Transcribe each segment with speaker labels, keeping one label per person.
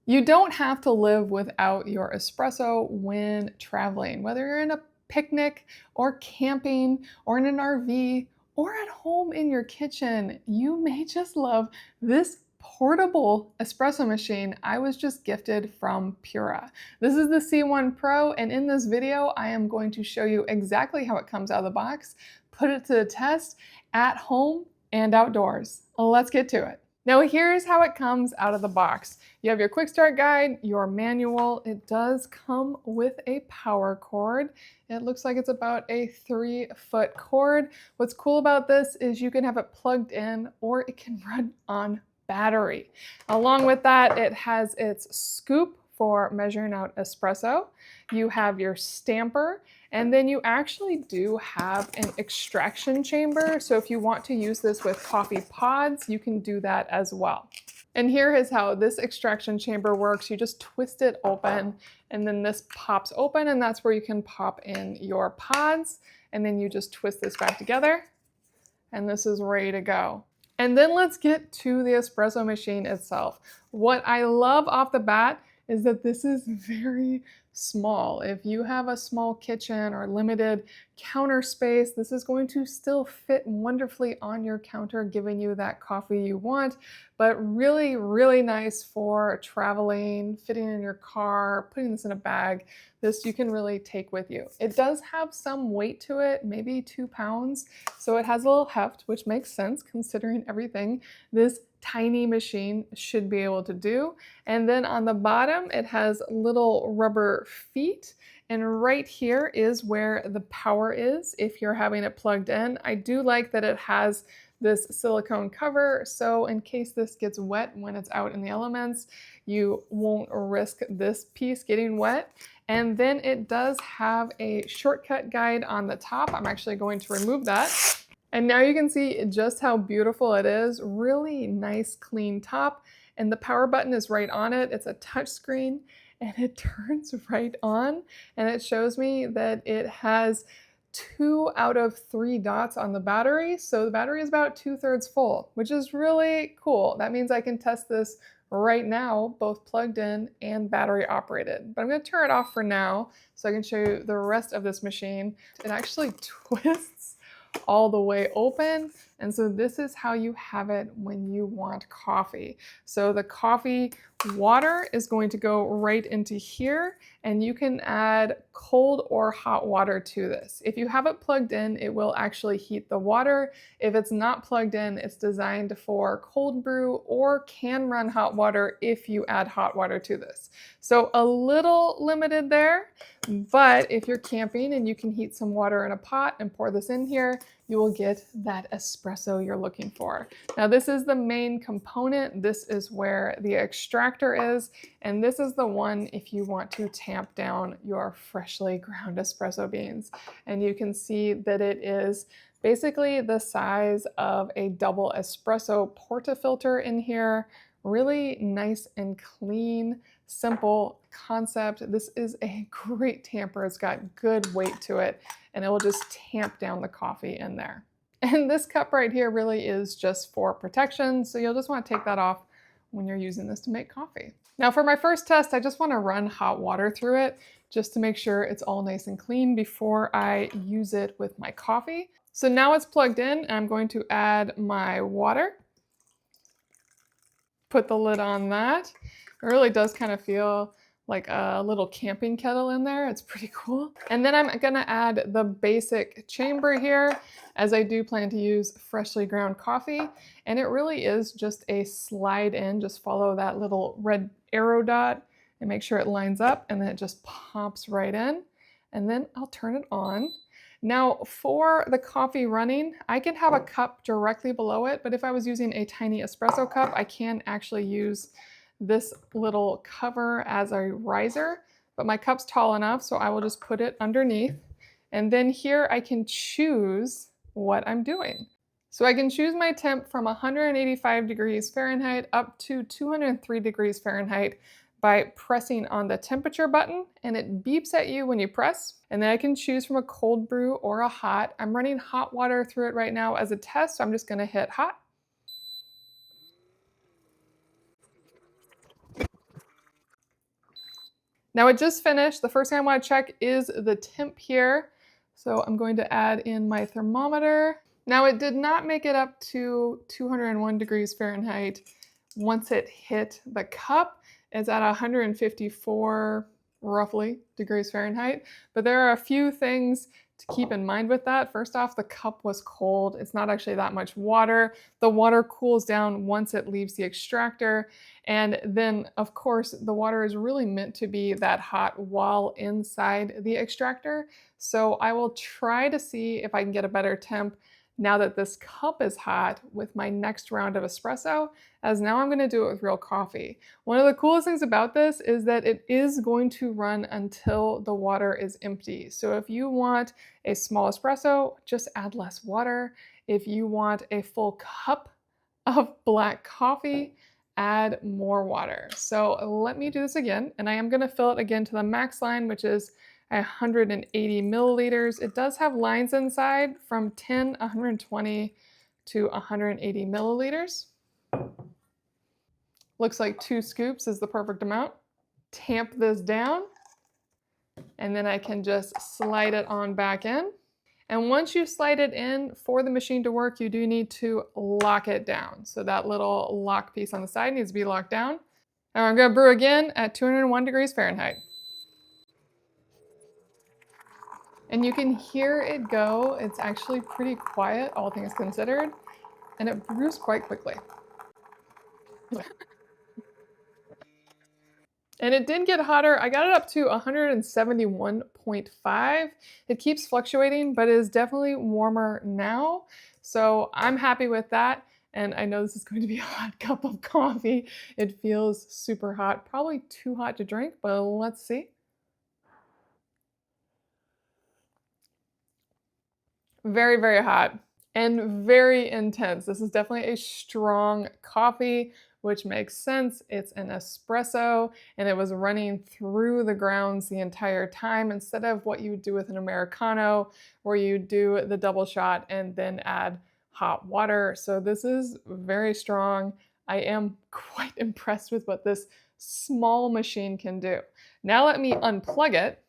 Speaker 1: You don't have to live without your espresso when traveling, whether you're in a picnic or camping or in an RV or at home in your kitchen. You may just love this portable espresso machine I was just gifted from Pura. This is the C1 Pro, and in this video, I am going to show you exactly how it comes out of the box, put it to the test at home and outdoors. Let's get to it. Now here's how it comes out of the box. You have your quick start guide, your manual. It does come with a power cord. It looks like it's about a 3-foot cord. What's cool about this is you can have it plugged in or it can run on battery. Along with that, it has its scoop for measuring out espresso. You have your stamper, and then you actually do have an extraction chamber. So if you want to use this with coffee pods, you can do that as well. And here is how this extraction chamber works. You just twist it open, and then this pops open, and that's where you can pop in your pods. And then you just twist this back together, and this is ready to go. And then let's get to the espresso machine itself. What I love off the bat is that this is very small. If you have a small kitchen or limited counter space, this is going to still fit wonderfully on your counter, giving you that coffee you want, but really, really nice for traveling, fitting in your car, putting this in a bag. This you can really take with you. It does have some weight to it, maybe 2 pounds, so it has a little heft, which makes sense considering everything this tiny machine should be able to do. And then on the bottom, it has little rubber feet. And right here is where the power is if you're having it plugged in. I do like that it has this silicone cover, so in case this gets wet when it's out in the elements, you won't risk this piece getting wet. And then it does have a shortcut guide on the top. I'm actually going to remove that. And now you can see just how beautiful it is. Really nice, clean top. And the power button is right on it. It's a touch screen and it turns right on. And it shows me that it has 2 out of 3 dots on the battery. So the battery is about 2/3 full, which is really cool. That means I can test this right now, both plugged in and battery operated. But I'm going to turn it off for now so I can show you the rest of this machine. It actually twists all the way open. And so this is how you have it when you want coffee. So the coffee water is going to go right into here, and you can add cold or hot water to this. If you have it plugged in, it will actually heat the water. If it's not plugged in, it's designed for cold brew or can run hot water if you add hot water to this. So a little limited there, but if you're camping and you can heat some water in a pot and pour this in here, you will get that espresso you're looking for. Now this is the main component. This is where the extractor is, and this is the one if you want to tamp down your freshly ground espresso beans. And you can see that it is basically the size of a double espresso portafilter in here. Really nice and clean, simple concept. This is a great tamper. It's got good weight to it, and it will just tamp down the coffee in there. And this cup right here really is just for protection, so you'll just want to take that off when you're using this to make coffee. Now for my first test, I just want to run hot water through it just to make sure it's all nice and clean before I use it with my coffee. So now it's plugged in, and I'm going to add my water. Put the lid on that. It really does kind of feel like a little camping kettle in there. It's pretty cool. And then I'm gonna add the basic chamber here, as I do plan to use freshly ground coffee. And it really is just a slide in. Just follow that little red arrow dot and make sure it lines up, and then it just pops right in. And then I'll turn it on. Now for the coffee running, I can have a cup directly below it, but if I was using a tiny espresso cup, I can actually use this little cover as a riser, but my cup's tall enough, so I will just put it underneath. And then here I can choose what I'm doing. So I can choose my temp from 185 degrees Fahrenheit up to 203 degrees Fahrenheit by pressing on the temperature button, and it beeps at you when you press. And then I can choose from a cold brew or a hot. I'm running hot water through it right now as a test, so I'm just gonna hit hot. Now it just finished. The first thing I want to check is the temp here. So I'm going to add in my thermometer. Now it did not make it up to 201 degrees Fahrenheit once it hit the cup. It's at 154 roughly degrees Fahrenheit, but there are a few things to keep in mind with that. First off, the cup was cold. It's not actually that much water. The water cools down once it leaves the extractor. And then, of course, the water is really meant to be that hot while inside the extractor. So I will try to see if I can get a better temp now that this cup is hot with my next round of espresso, as now I'm going to do it with real coffee. One of the coolest things about this is that it is going to run until the water is empty. So if you want a small espresso, just add less water. If you want a full cup of black coffee, add more water. So let me do this again, and I am going to fill it again to the max line, which is 180 milliliters. It does have lines inside from 10, 120 to 180 milliliters. Looks like 2 scoops is the perfect amount. Tamp this down, and then I can just slide it on back in. And once you slide it in for the machine to work, you do need to lock it down. So that little lock piece on the side needs to be locked down. Now I'm going to brew again at 201 degrees Fahrenheit. And you can hear it go. It's actually pretty quiet, all things considered, and it brews quite quickly. And it did get hotter. I got it up to 171.5. It keeps fluctuating, but it is definitely warmer now. So I'm happy with that. And I know this is going to be a hot cup of coffee. It feels super hot, probably too hot to drink, but let's see. Very, very hot and very intense. This is definitely a strong coffee, which makes sense. It's an espresso and it was running through the grounds the entire time instead of what you would do with an Americano where you do the double shot and then add hot water. So this is very strong. I am quite impressed with what this small machine can do. Now let me unplug it,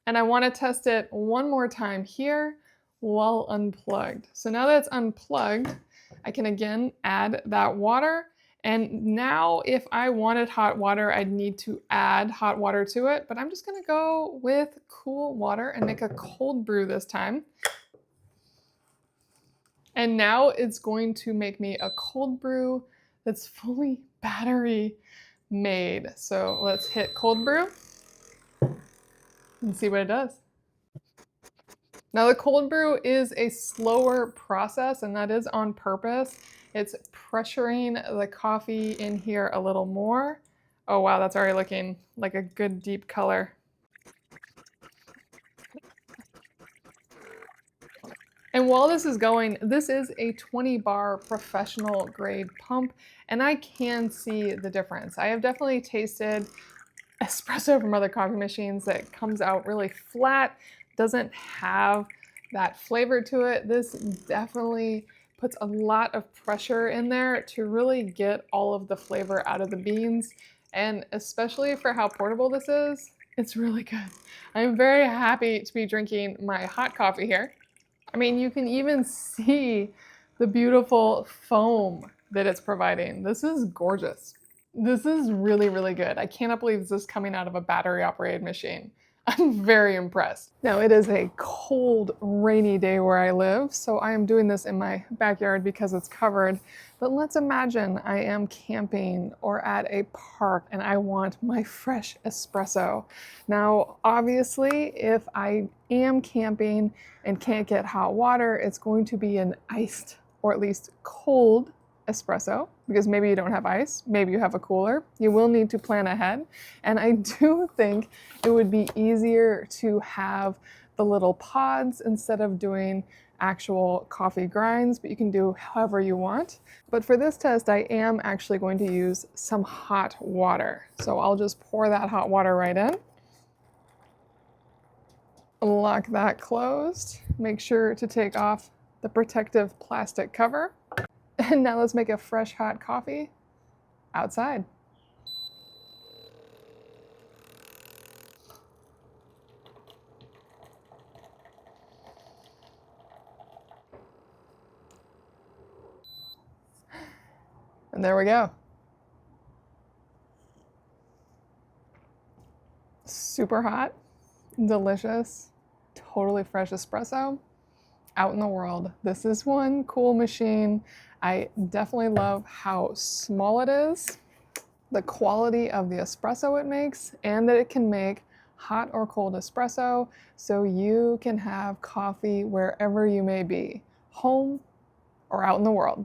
Speaker 1: and I want to test it one more time here while unplugged. So now that it's unplugged, I can again add that water. And now if I wanted hot water, I'd need to add hot water to it, but I'm just gonna go with cool water and make a cold brew this time. And now it's going to make me a cold brew that's fully battery made. So let's hit cold brew and see what it does. Now the cold brew is a slower process, and that is on purpose. It's pressuring the coffee in here a little more. Oh wow, that's already looking like a good deep color. And while this is going, this is a 20 bar professional grade pump, and I can see the difference. I have definitely tasted espresso from other coffee machines that comes out really flat, doesn't have that flavor to it. This definitely puts a lot of pressure in there to really get all of the flavor out of the beans. And especially for how portable this is, it's really good. I'm very happy to be drinking my hot coffee here. I mean, you can even see the beautiful foam that it's providing. This is gorgeous. This is really, really good. I cannot believe this is coming out of a battery-operated machine. I'm very impressed. Now, it is a cold, rainy day where I live, so I am doing this in my backyard because it's covered. But let's imagine I am camping or at a park and I want my fresh espresso. Now, obviously, if I am camping and can't get hot water, it's going to be an iced or at least cold espresso, because maybe you don't have ice, maybe you have a cooler. You will need to plan ahead. And I do think it would be easier to have the little pods instead of doing actual coffee grinds, but you can do however you want. But for this test, I am actually going to use some hot water. So I'll just pour that hot water right in. Lock that closed. Make sure to take off the protective plastic cover. And now let's make a fresh hot coffee outside. And there we go. Super hot, delicious, totally fresh espresso out in the world. This is one cool machine. I definitely love how small it is, the quality of the espresso it makes, and that it can make hot or cold espresso so you can have coffee wherever you may be, home or out in the world.